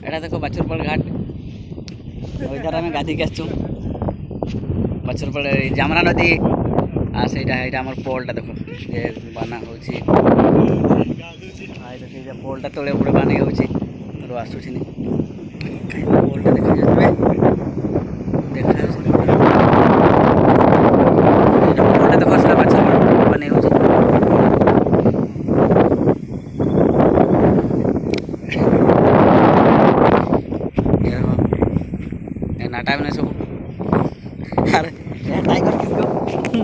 एटा देखो बाछुरपड़ घाट इधर आम गाधी के आसचु बाछुरपड़ जामरा नदी आ सहीटा आमर पोलटा देखो ये बाना होची देखिए पोलटा तले उपरे बानी होची रो आसुछिनी पोलटा देखा जातबे देखा पोलटा देखो सला बाछुरपड़ बानी होची नाटा बने सब अरे टाइगर किसको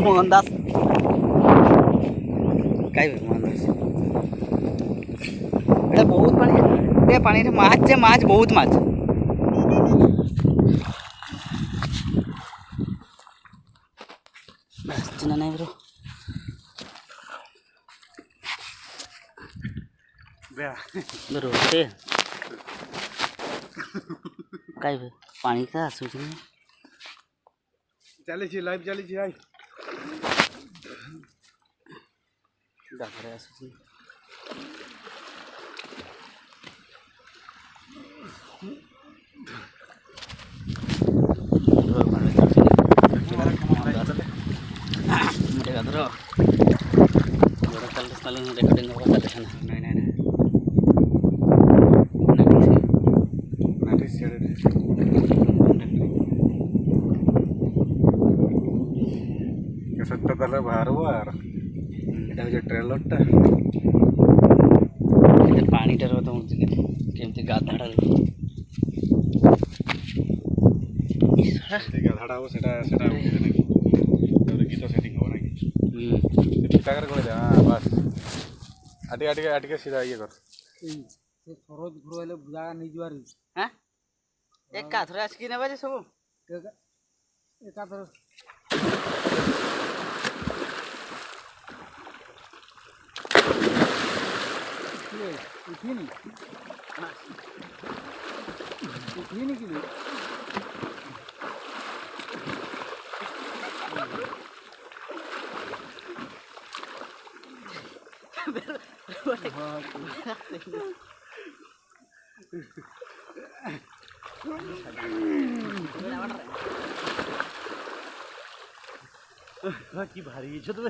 मोहनदास कई मोहनदास एटा बहुत पानी पानी रे माछ जे माछ बहुत माछ बस चिना नहीं ब्रो ब्रो से कई पानी का आसुछ चली लाइव चली आई गाधरे आसुछ गाधर रेकर्डिंग नहीं नहीं सत्ता तले बाहर यार এটা হচ্ছে ট্রেলারটা এটা পানিটার কথা বলছি কেমতি গাধাটা গাধাটা হবে সেটা সেটা বুঝতে নাকি তাহলে গীত সেটিং হবে নাকি টাকার করে দে হ্যাঁ বাস আটিকে সিধা ইয়ে কর এই সে সরজ ঘুরে হলে জায়গা নিয়ে যাওয়ার হ্যাঁ একাথরে আসকি নেবা যে সব একাথরে उठीनी उठीनी के लिए की भारी है तो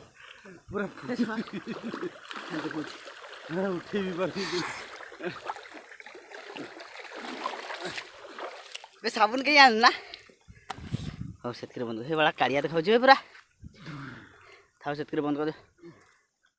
पूरा उठे भी पारी बे साबुन कहीं आन ना हो सेतके बंद हे बड़ा कालिया देखाउछ पूरा थाओ सेतके बंद कर दे।